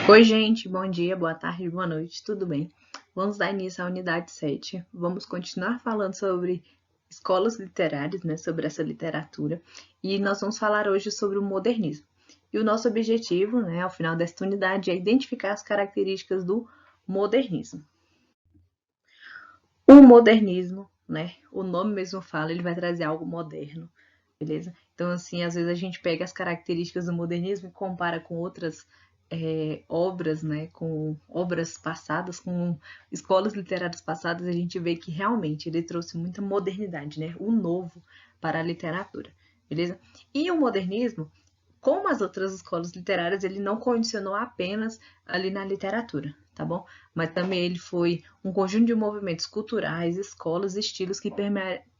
Oi, gente, bom dia, boa tarde, boa noite, tudo bem? Vamos dar início à unidade 7. Vamos continuar falando sobre escolas literárias, né, sobre essa literatura, e nós vamos falar hoje sobre o modernismo. E o nosso objetivo, né, ao final desta unidade, é identificar as características do modernismo. O modernismo, né, o nome mesmo fala, ele vai trazer algo moderno, beleza? Então, assim, às vezes a gente pega as características do modernismo e compara com outras obras, né, com obras passadas, com escolas literárias passadas, a gente vê que realmente ele trouxe muita modernidade, né, o novo para a literatura, beleza? E o modernismo, como as outras escolas literárias, ele não condicionou apenas ali na literatura, tá bom? Mas também ele foi um conjunto de movimentos culturais, escolas, estilos que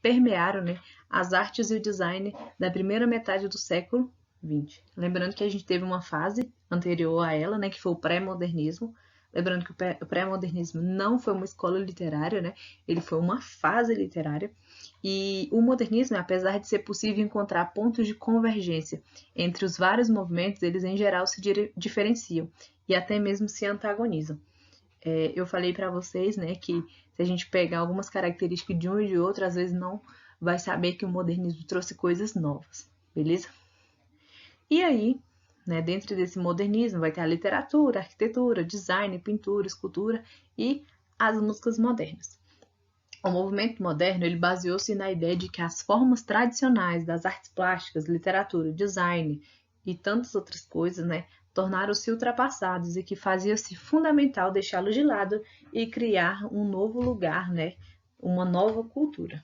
permearam, né, as artes e o design da primeira metade do século XX. Lembrando que a gente teve uma fase anterior a ela, né, que foi o pré-modernismo. Lembrando que o pré-modernismo não foi uma escola literária, né? Ele foi uma fase literária. E o modernismo, apesar de ser possível encontrar pontos de convergência entre os vários movimentos, eles em geral se diferenciam e até mesmo se antagonizam. Eu falei para vocês, né, que se a gente pegar algumas características de um e de outro, às vezes não vai saber que o modernismo trouxe coisas novas, beleza? E aí, né, dentro desse modernismo vai ter a literatura, a arquitetura, design, pintura, escultura e as músicas modernas. O movimento moderno ele baseou-se na ideia de que as formas tradicionais das artes plásticas, literatura, design e tantas outras coisas, né, tornaram-se ultrapassados e que fazia-se fundamental deixá-los de lado e criar um novo lugar, né, uma nova cultura.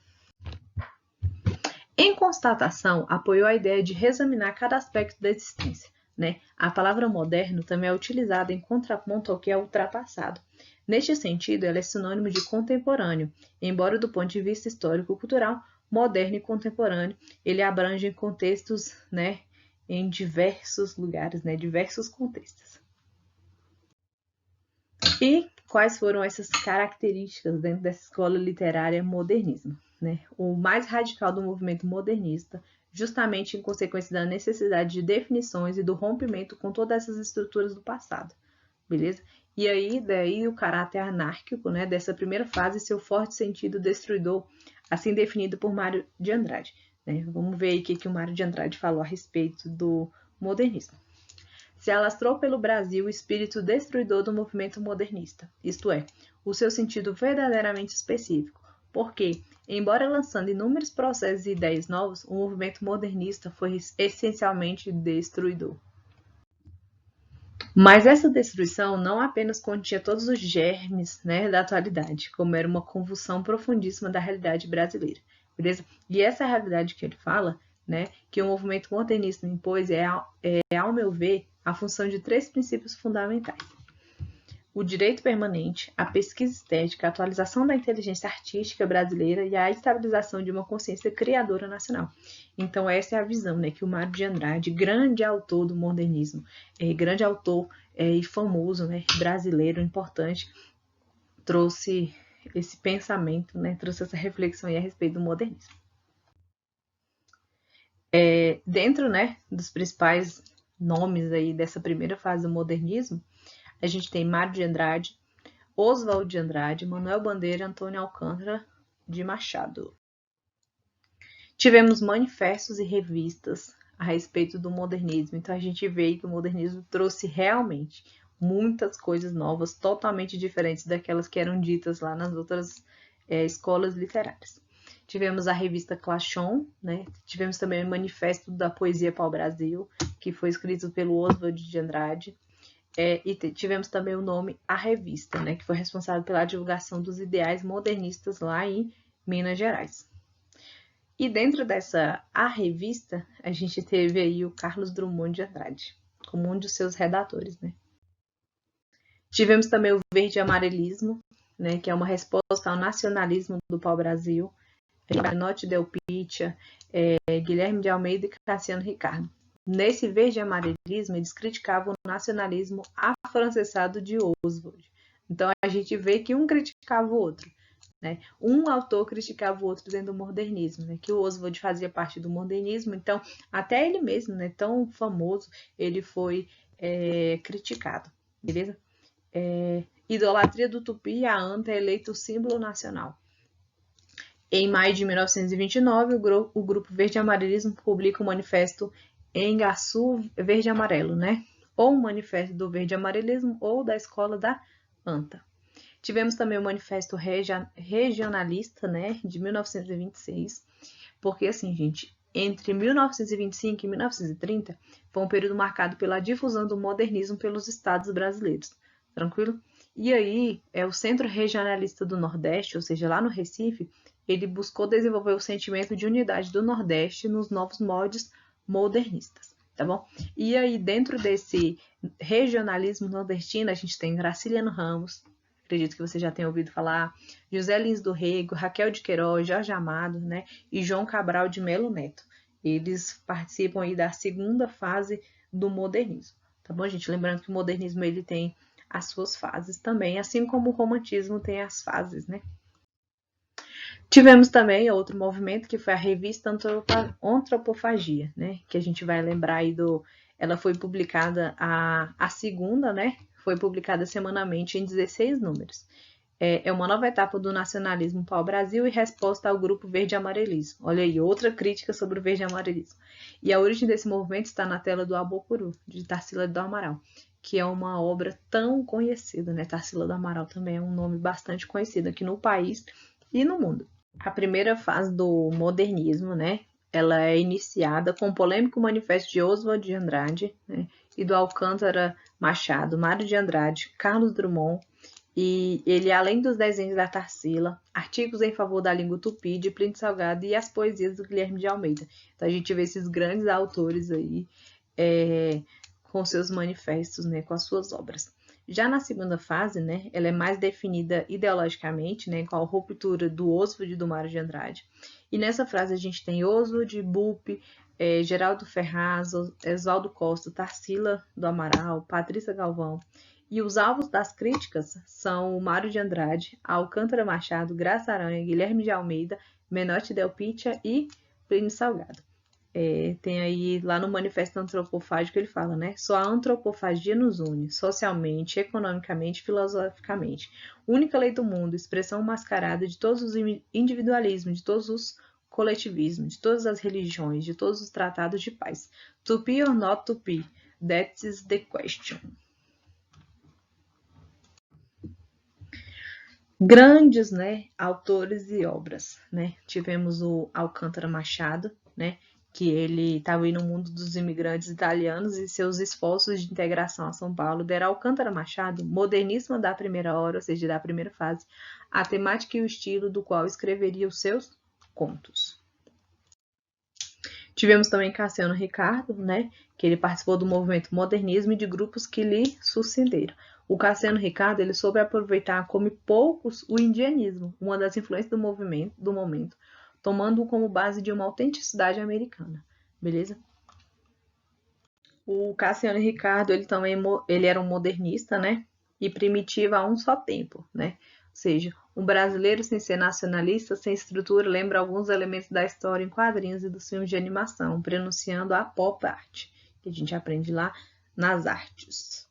Em constatação, apoiou a ideia de reexaminar cada aspecto da existência. Né? A palavra moderno também é utilizada em contraponto ao que é ultrapassado. Neste sentido, ela é sinônimo de contemporâneo, embora do ponto de vista histórico-cultural, moderno e contemporâneo, ele abrange contextos, né, em diversos lugares, né, diversos contextos. E quais foram essas características dentro dessa escola literária modernismo? Né? O mais radical do movimento modernista, justamente em consequência da necessidade de definições e do rompimento com todas essas estruturas do passado, beleza? E aí, daí o caráter anárquico, né, dessa primeira fase, seu forte sentido destruidor, assim definido por Mário de Andrade. Né? Vamos ver aí o que o Mário de Andrade falou a respeito do modernismo. Se alastrou pelo Brasil o espírito destruidor do movimento modernista, isto é, o seu sentido verdadeiramente específico, porque, embora lançando inúmeros processos e ideias novos, o movimento modernista foi essencialmente destruidor. Mas essa destruição não apenas continha todos os germes, né, da atualidade, como era uma convulsão profundíssima da realidade brasileira, beleza? E essa realidade que ele fala, né, que o movimento modernista impôs ao meu ver, a função de três princípios fundamentais: o direito permanente, a pesquisa estética, a atualização da inteligência artística brasileira e a estabilização de uma consciência criadora nacional. Então, essa é a visão, né, que o Mário de Andrade, grande autor do modernismo, grande autor e famoso, né, brasileiro, importante, trouxe esse pensamento, né, trouxe essa reflexão aí a respeito do modernismo. Dentro, né, dos principais nomes aí dessa primeira fase do modernismo, a gente tem Mário de Andrade, Oswald de Andrade, Manuel Bandeira, Antônio Alcântara de Machado. Tivemos manifestos e revistas a respeito do modernismo, então a gente vê que o modernismo trouxe realmente muitas coisas novas, totalmente diferentes daquelas que eram ditas lá nas outras escolas literárias. Tivemos a revista Clachon, né? Tivemos também o Manifesto da Poesia Pau-Brasil, que foi escrito pelo Oswald de Andrade. E tivemos também o nome A Revista, né, que foi responsável pela divulgação dos ideais modernistas lá em Minas Gerais. E dentro dessa A Revista, a gente teve aí o Carlos Drummond de Andrade, como um dos seus redatores, né. Tivemos também o Verde Amarelismo, né, que é uma resposta ao nacionalismo do pau-brasil, Note Del Pitia, Guilherme de Almeida e Cassiano Ricardo. Nesse verde amarelismo, eles criticavam o nacionalismo afrancesado de Oswald. Então, a gente vê que um criticava o outro. Né? Um autor criticava o outro dentro do modernismo, né? Que o Oswald fazia parte do modernismo, então, até ele mesmo, né, tão famoso, ele foi criticado. beleza? Idolatria do Tupi, a anta é eleito símbolo nacional. Em maio de 1929, o Grupo Verde Amarelismo publica o manifesto Engaçu Verde Amarelo, né? Ou o manifesto do Verde Amarelismo ou da Escola da Anta. Tivemos também o manifesto regionalista, né, de 1926, porque assim, gente, entre 1925 e 1930 foi um período marcado pela difusão do modernismo pelos estados brasileiros, tranquilo? E aí, o Centro Regionalista do Nordeste, ou seja, lá no Recife, ele buscou desenvolver o sentimento de unidade do Nordeste nos novos moldes modernistas, tá bom? E aí, dentro desse regionalismo nordestino, a gente tem Graciliano Ramos, acredito que você já tenha ouvido falar, José Lins do Rego, Raquel de Queiroz, Jorge Amado, né, e João Cabral de Melo Neto. Eles participam aí da segunda fase do modernismo, tá bom, gente? Lembrando que o modernismo ele tem as suas fases também, assim como o romantismo tem as fases, né? Tivemos também outro movimento que foi a revista Antropofagia, né? Que a gente vai lembrar aí ela foi publicada a segunda, né? Foi publicada semanalmente em 16 números. É uma nova etapa do nacionalismo pau-brasil e resposta ao grupo verde-amarelismo. Olha aí, outra crítica sobre o verde-amarelismo. E a origem desse movimento está na tela do Abocuru, de Tarsila do Amaral, que é uma obra tão conhecida, né? Tarsila do Amaral também é um nome bastante conhecido aqui no país e no mundo. A primeira fase do modernismo, né? Ela é iniciada com o polêmico manifesto de Oswald de Andrade, né, e do Alcântara Machado, Mário de Andrade, Carlos Drummond, e ele, além dos desenhos da Tarsila, artigos em favor da língua tupi, de Plínio Salgado e as poesias do Guilherme de Almeida. Então a gente vê esses grandes autores aí com seus manifestos, né, com as suas obras. Já na segunda fase, né, ela é mais definida ideologicamente, né, com a ruptura do Oswald e do Mário de Andrade. E nessa frase a gente tem Oswald, Bupe, Geraldo Ferraz, Oswaldo Costa, Tarsila do Amaral, Patrícia Galvão. E os alvos das críticas são o Mário de Andrade, Alcântara Machado, Graça Aranha, Guilherme de Almeida, Menotti Del Pitta e Plínio Salgado. Tem aí lá no Manifesto Antropofágico ele fala, né? Só a antropofagia nos une, socialmente, economicamente, filosoficamente. Única lei do mundo, expressão mascarada de todos os individualismos, de todos os coletivismos, de todas as religiões, de todos os tratados de paz. Tupi or not tupi? That's the question. Grandes, né, autores e obras, né? Tivemos o Alcântara Machado, né? Que ele estava aí no mundo dos imigrantes italianos e seus esforços de integração a São Paulo deram Alcântara Machado, modernismo da primeira hora, ou seja, da primeira fase, a temática e o estilo do qual escreveria os seus contos. Tivemos também Cassiano Ricardo, né, que ele participou do movimento modernismo e de grupos que lhe sucederam. O Cassiano Ricardo ele soube aproveitar como poucos o indianismo, uma das influências do momento, tomando-o como base de uma autenticidade americana, beleza? O Cassiano Ricardo ele também ele era um modernista, né, e primitivo a um só tempo, né? Ou seja, um brasileiro sem ser nacionalista, sem estrutura, lembra alguns elementos da história em quadrinhos e dos filmes de animação, prenunciando a pop art, que a gente aprende lá nas artes.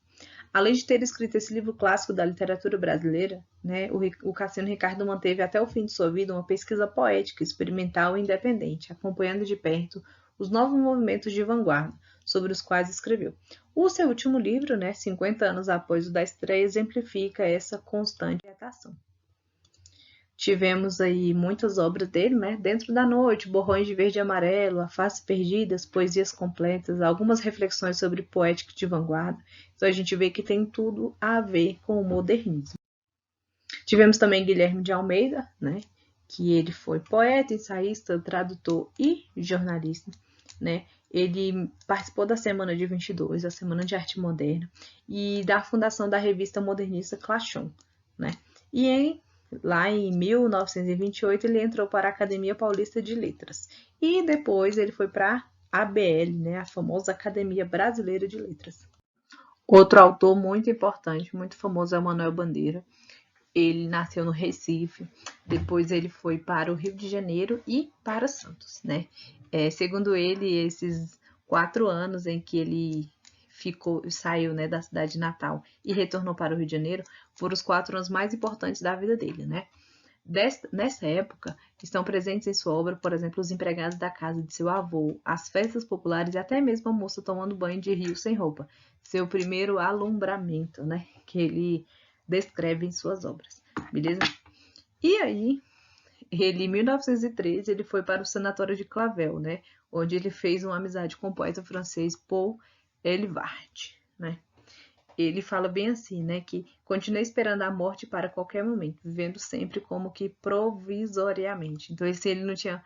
Além de ter escrito esse livro clássico da literatura brasileira, né, o Cassiano Ricardo manteve até o fim de sua vida uma pesquisa poética, experimental e independente, acompanhando de perto os novos movimentos de vanguarda, sobre os quais escreveu. O seu último livro, né, 50 anos após o da estreia, exemplifica essa constante reatação. Tivemos aí muitas obras dele, né? Dentro da Noite, Borrões de Verde e Amarelo, A Face Perdidas, Poesias Completas, algumas reflexões sobre poética de vanguarda. Então a gente vê que tem tudo a ver com o modernismo. Tivemos também Guilherme de Almeida, né? Que ele foi poeta, ensaísta, tradutor e jornalista, né? Ele participou da Semana de 22, a Semana de Arte Moderna, e da fundação da revista modernista Clachon, né? E lá em 1928 ele entrou para a Academia Paulista de Letras e depois ele foi para a ABL, né, a famosa Academia Brasileira de Letras. Outro autor muito importante, muito famoso é o Manuel Bandeira. Ele nasceu no Recife, depois ele foi para o Rio de Janeiro e para Santos, né? Segundo ele, esses 4 anos em que ele saiu, né, da cidade natal e retornou para o Rio de Janeiro, foram os 4 anos mais importantes da vida dele, né? Nessa época, estão presentes em sua obra, por exemplo, os empregados da casa de seu avô, as festas populares e até mesmo a moça tomando banho de rio sem roupa, seu primeiro alumbramento, né, que ele descreve em suas obras, beleza? E aí, em 1913, ele foi para o sanatório de Clavel, né, onde ele fez uma amizade com o poeta francês Paul Eluard, né? Ele fala bem assim, né, que continuei esperando a morte para qualquer momento, vivendo sempre como que provisoriamente. Então, ele não tinha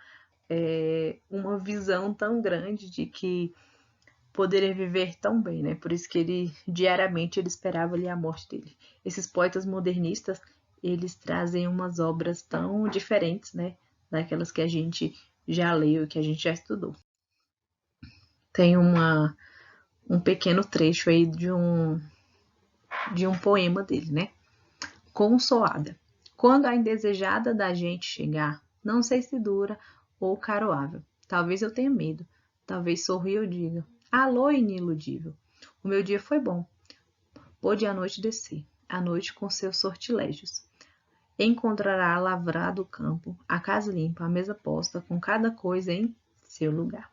uma visão tão grande de que poderia viver tão bem, né? Por isso que ele diariamente ele esperava ali a morte dele. Esses poetas modernistas, eles trazem umas obras tão diferentes, né, daquelas que a gente já leu, que a gente já estudou. Tem um pequeno trecho aí de um poema dele, né? Consoada. Quando a indesejada da gente chegar, não sei se dura ou caroável. Talvez eu tenha medo, talvez sorria ou diga: alô, iniludível. O meu dia foi bom. Pôde a noite descer, a noite com seus sortilégios. Encontrará lavrado o campo, a casa limpa, a mesa posta, com cada coisa em seu lugar.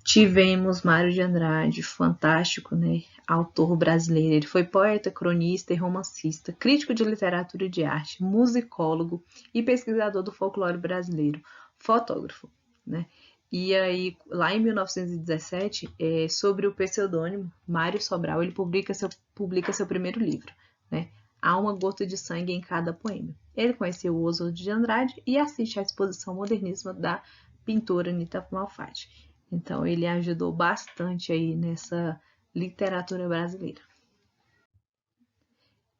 Tivemos Mário de Andrade, fantástico, né? Autor brasileiro. Ele foi poeta, cronista e romancista, crítico de literatura e de arte, musicólogo e pesquisador do folclore brasileiro, fotógrafo, né? E aí, lá em 1917, sobre o pseudônimo Mário Sobral, ele publica seu primeiro livro, né? Há uma gota de sangue em cada poema. Ele conheceu o Oswald de Andrade e assiste à exposição moderníssima da pintora Anita Malfatti. Então, ele ajudou bastante aí nessa literatura brasileira.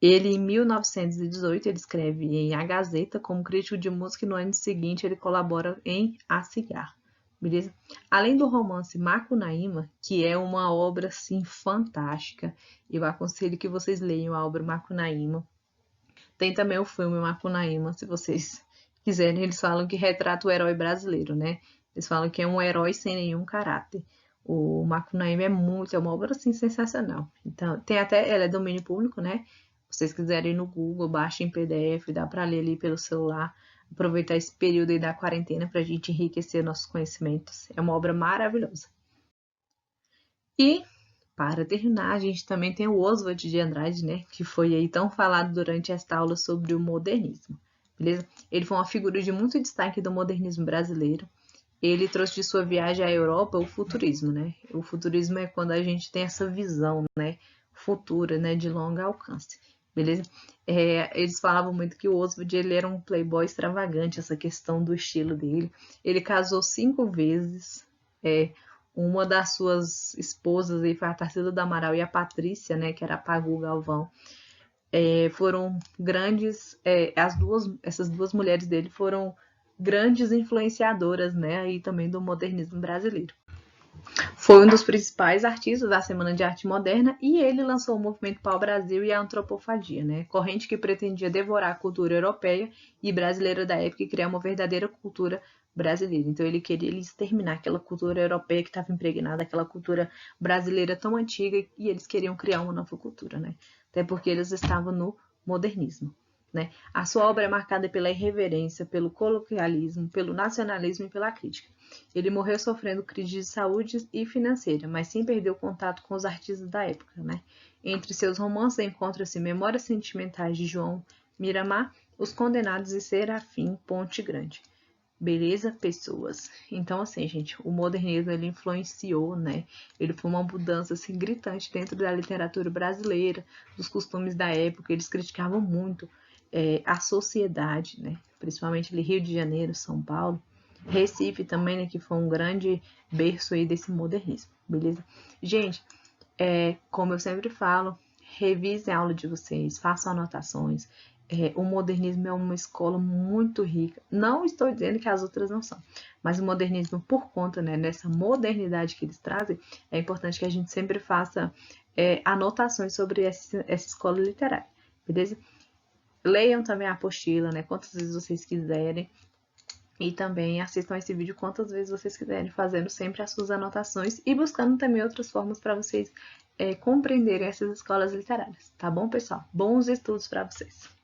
Ele, em 1918, ele escreve em A Gazeta como crítico de música e no ano seguinte ele colabora em A Cigar, beleza? Além do romance Macunaíma, que é uma obra, assim, fantástica, eu aconselho que vocês leiam a obra Macunaíma. Tem também o filme Macunaíma, se vocês quiserem. Eles falam que retrata o herói brasileiro, né? Eles falam que é um herói sem nenhum caráter. O Macunaíma é uma obra assim sensacional. Então, ela é domínio público, né? Se vocês quiserem ir no Google, baixem em PDF, dá para ler ali pelo celular. Aproveitar esse período aí da quarentena para a gente enriquecer nossos conhecimentos. É uma obra maravilhosa. E, para terminar, a gente também tem o Oswald de Andrade, né? Que foi aí tão falado durante esta aula sobre o modernismo. Beleza? Ele foi uma figura de muito destaque do modernismo brasileiro. Ele trouxe de sua viagem à Europa o futurismo, né? O futurismo é quando a gente tem essa visão, né, futura, né, de longo alcance, beleza? Eles falavam muito que o Oswald ele era um playboy extravagante, essa questão do estilo dele. Ele casou 5 vezes. Uma das suas esposas aí foi a Tarsila do Amaral e a Patrícia, né, que era a Pagu Galvão. Foram grandes, essas duas mulheres dele foram grandes influenciadoras, né, aí também do modernismo brasileiro. Foi um dos principais artistas da Semana de Arte Moderna e ele lançou o movimento Pau-Brasil e a antropofagia, né, corrente que pretendia devorar a cultura europeia e brasileira da época e criar uma verdadeira cultura brasileira. Então ele queria exterminar aquela cultura europeia que estava impregnada, aquela cultura brasileira tão antiga, e eles queriam criar uma nova cultura, né? Até porque eles estavam no modernismo. Né? A sua obra é marcada pela irreverência, pelo coloquialismo, pelo nacionalismo e pela crítica. Ele morreu sofrendo crise de saúde e financeira, mas sem perder o contato com os artistas da época. Né? Entre seus romances encontram-se Memórias Sentimentais de João Miramar, Os Condenados e Serafim Ponte Grande. Beleza, pessoas? Então, assim, gente, o modernismo, ele influenciou, né? Ele foi uma mudança, assim, gritante dentro da literatura brasileira, dos costumes da época. Eles criticavam muito a sociedade, né? Principalmente ali Rio de Janeiro, São Paulo. Recife também, né? Que foi um grande berço aí desse modernismo, beleza? Gente, como eu sempre falo, revisem a aula de vocês, façam anotações. O modernismo é uma escola muito rica. Não estou dizendo que as outras não são, mas o modernismo, por conta, né, dessa modernidade que eles trazem, é importante que a gente sempre faça anotações sobre essa escola literária, beleza? Leiam também a apostila, né, quantas vezes vocês quiserem. E também assistam esse vídeo quantas vezes vocês quiserem, fazendo sempre as suas anotações e buscando também outras formas para vocês compreenderem essas escolas literárias. Tá bom, pessoal? Bons estudos para vocês!